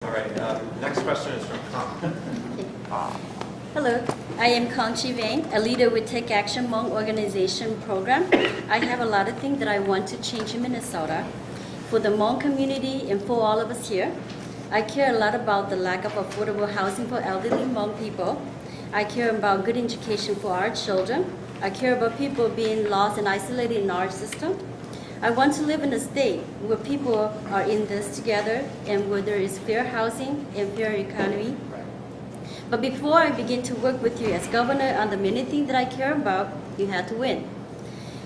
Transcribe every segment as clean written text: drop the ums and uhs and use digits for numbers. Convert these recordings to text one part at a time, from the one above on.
All right, next question is from Kong. Hello, I am Kong Chi Vang, a leader with Take Action Hmong organization program. I have a lot of things that I want to change in Minnesota for the Hmong community and for all of us here. I care a lot about the lack of affordable housing for elderly Hmong people. I care about good education for our children. I care about people being lost and isolated in our system. I want to live in a state where people are in this together and where there is fair housing and fair economy. But before I begin to work with you as governor on the many things that I care about, you have to win.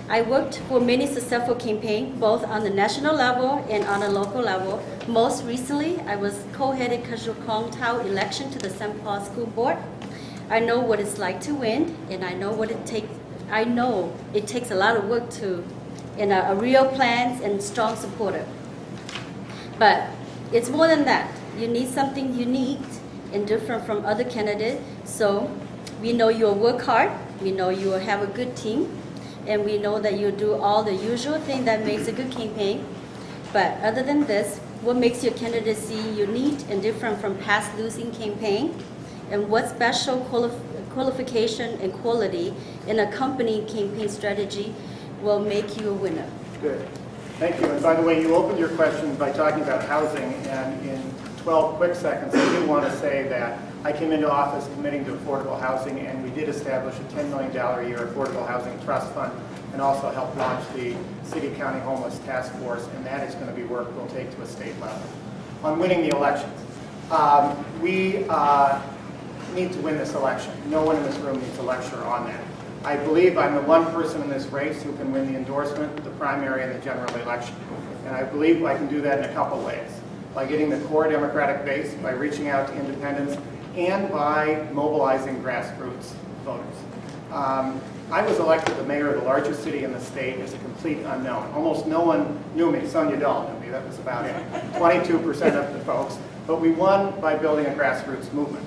I worked for many successful campaigns, both on the national level and on a local level. Most recently, I was co-headed Kajukong Tau election to the St. Paul School Board. I know what it's like to win, and I know what it takes. I know it takes a lot of work and a real plans and strong supporter. But it's more than that. You need something unique and different from other candidates. So we know you'll work hard, we know you will have a good team, and we know that you'll do all the usual thing that makes a good campaign. But other than this, what makes your candidacy unique and different from past losing campaign? And what special qualification and quality in a company campaign strategy will make you a winner? Good. Thank you. And by the way, you opened your question by talking about housing, and in 12 quick seconds, I do want to say that I came into office committing to affordable housing, and we did establish a $10 million a year affordable housing trust fund and also helped launch the City-County Homeless Task Force, and that is going to be work we'll take to a state level. On winning the elections, we need to win this election. No one in this room needs a lecture on that. I believe I'm the one person in this race who can win the endorsement, the primary, and the general election. And I believe I can do that in a couple ways. By getting the core Democratic base, by reaching out to independents, and by mobilizing grassroots voters. I was elected the mayor of the largest city in the state as a complete unknown. Almost no one knew me. Sonia Dahl knew me. That was about it. 22% of the folks. But we won by building a grassroots movement.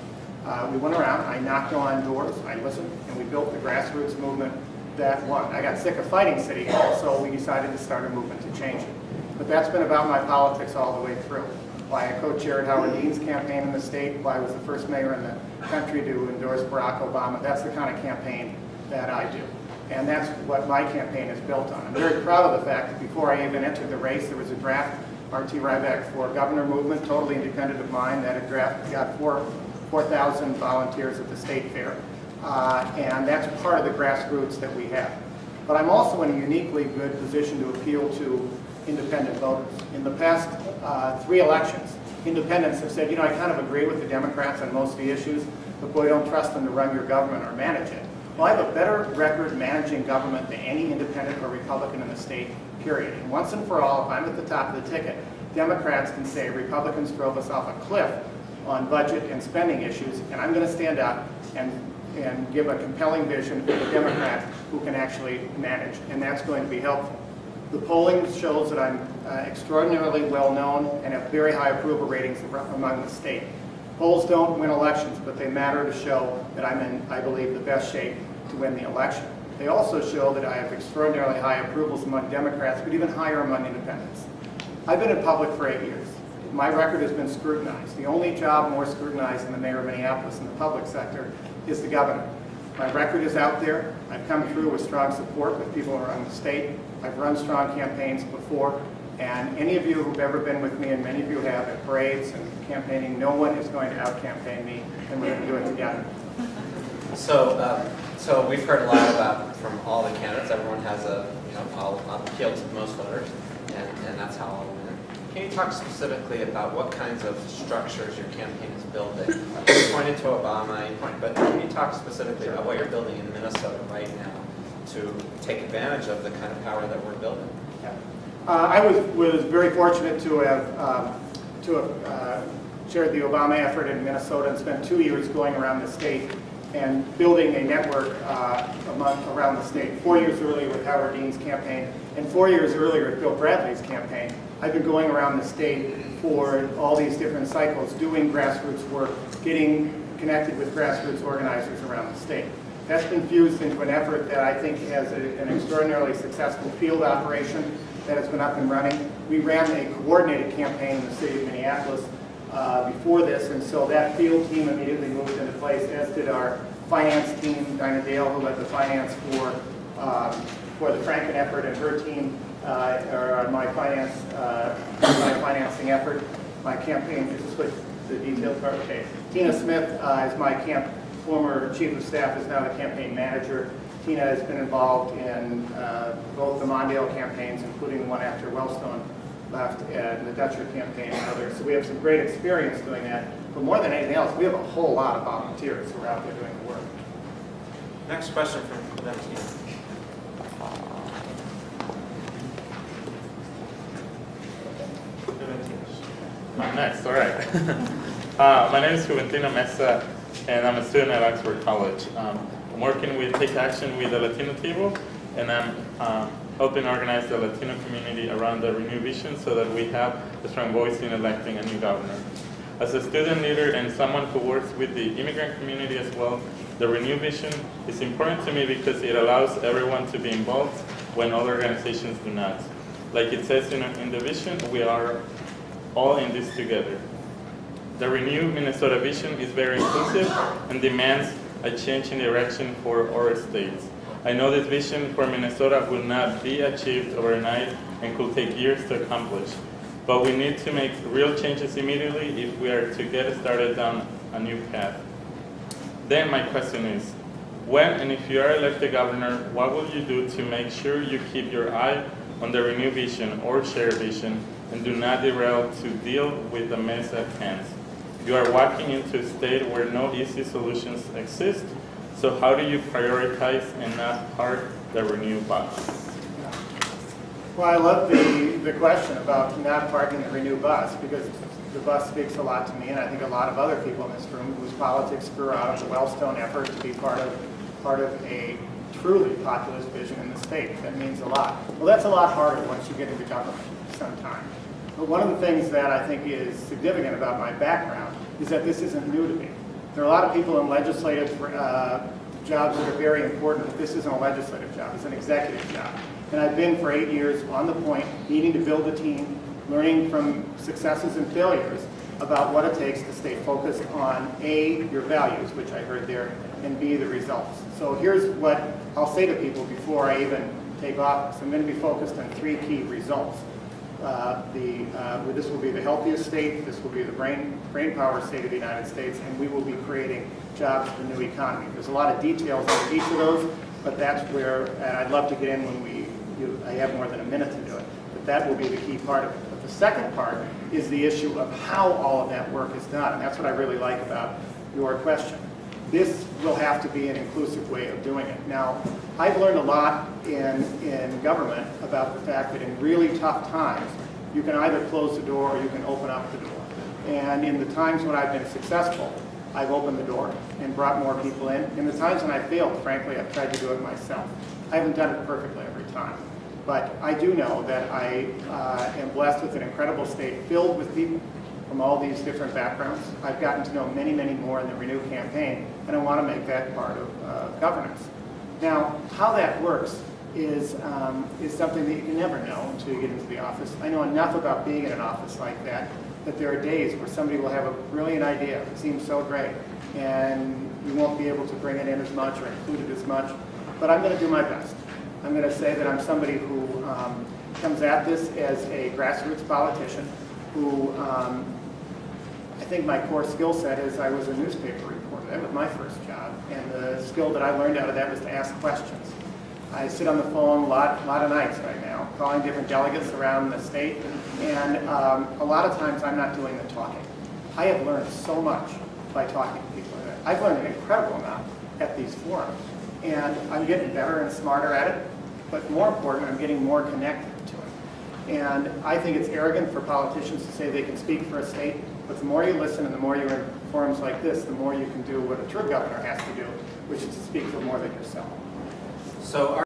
We went around, I knocked on doors, I listened, and we built the grassroots movement that won. I got sick of fighting City Hall, so we decided to start a movement to change it. But that's been about my politics all the way through. Why I co-chaired Howard Dean's campaign in the state, why I was the first mayor in the country to endorse Barack Obama. That's the kind of campaign that I do. And that's what my campaign is built on. I'm very proud of the fact that before I even entered the race, there was a draft, R.T. Rybak for Governor movement, totally independent of mine. That draft got 4,000 volunteers at the state fair. And that's part of the grassroots that we have. But I'm also in a uniquely good position to appeal to independent voters. In the past 3 elections, independents have said, you know, I kind of agree with the Democrats on most of the issues, but boy, don't trust them to run your government or manage it. Well, I have a better record managing government than any independent or Republican in the state, period. And once and for all, if I'm at the top of the ticket, Democrats can say Republicans drove us off a cliff on budget and spending issues, and I'm going to stand up and give a compelling vision for the Democrat who can actually manage, and that's going to be helpful. The polling shows that I'm extraordinarily well known and have very high approval ratings among the state. Polls don't win elections, but they matter to show that I'm in, I believe, the best shape to win the election. They also show that I have extraordinarily high approvals among Democrats, but even higher among independents. I've been in public for 8 years. My record has been scrutinized. The only job more scrutinized than the mayor of Minneapolis in the public sector is the governor. My record is out there. I've come through with strong support with people around the state. I've run strong campaigns before, and any of you who've ever been with me, and many of you have at parades and campaigning, no one is going to out-campaign me, and we're going to do it together. So we've heard a lot about from all the candidates. Everyone has I'll appeal to most voters, and that's how I'll win. Can you talk specifically about what kinds of structures your campaign is building? You pointed to Obama, but can you talk specifically about what you're building in Minnesota right now to take advantage of the kind of power that we're building? Yeah. I was very fortunate to have chaired the Obama effort in Minnesota and spent 2 years going around the state and building a network around the state. 4 years earlier with Howard Dean's campaign, and 4 years earlier at Bill Bradley's campaign. I've been going around the state for all these different cycles, doing grassroots work, getting connected with grassroots organizers around the state. That's been fused into an effort that I think has an extraordinarily successful field operation that has been up and running. We ran a coordinated campaign in the city of Minneapolis before this, and so that field team immediately moved into place, as did our finance team, Dinah Dale, who led the finance for the Franken effort, and her team, or my financing effort, my campaign. Is this what the detailed part? Okay. Tina Smith is my former chief of staff, is now the campaign manager. Tina has been involved in both the Mondale campaigns, including the one after Wellstone left, and the Dutcher campaign and others. So we have some great experience doing that. But more than anything else, we have a whole lot of volunteers who are out there doing the work. Next question from them, Tina. I'm next, all right. My name is Juventino Mesa, and I'm a student at Oxford College. I'm working with Take Action with the Latino Table, and I'm helping organize the Latino community around the reNEW vision so that we have a strong voice in electing a new governor. As a student leader and someone who works with the immigrant community as well, the reNEW vision is important to me because it allows everyone to be involved when other organizations do not. Like it says in the vision, we are all in this together. The reNEW Minnesota vision is very inclusive and demands a change in direction for our states. I know this vision for Minnesota will not be achieved overnight and could take years to accomplish, but we need to make real changes immediately if we are to get started down a new path. Then my question is, when and if you are elected governor, what will you do to make sure you keep your eye on the reNEW vision or shared vision and do not derail to deal with the mess at hand? You are walking into a state where no easy solutions exist, so how do you prioritize and not park the reNEW bus? Well, I love the question about not parking the reNEW bus, because the bus speaks a lot to me, and I think a lot of other people in this room whose politics grew out of the Wellstone effort to be part of a truly populist vision in the state. That means a lot. Well, that's a lot harder once you get into government sometime. But one of the things that I think is significant about my background is that this isn't new to me. There are a lot of people in legislative jobs that are very important, but this isn't a legislative job, it's an executive job. And I've been for 8 years on the point, needing to build a team, learning from successes and failures about what it takes to stay focused on A, your values, which I heard there, and B, the results. So here's what I'll say to people before I even take office. I'm going to be focused on 3 key results. This will be the healthiest state, this will be the brain power state of the United States, and we will be creating jobs for the new economy. There's a lot of details on each of those, but that's where, and I'd love to get in when I have more than a minute to do it, but that will be the key part of it. But the second part is the issue of how all of that work is done, and that's what I really like about your question. This will have to be an inclusive way of doing it. Now, I've learned a lot in government about the fact that in really tough times, you can either close the door or you can open up the door. And in the times when I've been successful, I've opened the door and brought more people in. In the times when I failed, frankly, I've tried to do it myself. I haven't done it perfectly every time. But I do know that I am blessed with an incredible state filled with people from all these different backgrounds. I've gotten to know many, many more in the reNEW campaign, and I want to make that part of governance. Now, how that works is something that you can never know until you get into the office. I know enough about being in an office like that there are days where somebody will have a brilliant idea that seems so great, and you won't be able to bring it in as much or include it as much, but I'm going to do my best. I'm going to say that I'm somebody who comes at this as a grassroots politician who I think my core skill set is I was a newspaper reporter. That was my first job, and the skill that I learned out of that was to ask questions. I sit on the phone a lot of nights right now, calling different delegates around the state, and a lot of times I'm not doing the talking. I have learned so much by talking to people. I've learned an incredible amount at these forums, and I'm getting better and smarter at it, but more important, I'm getting more connected to it. And I think it's arrogant for politicians to say they can speak for a state, but the more you listen and the more you're in forums like this, the more you can do what a true governor has to do, which is to speak for more than yourself. So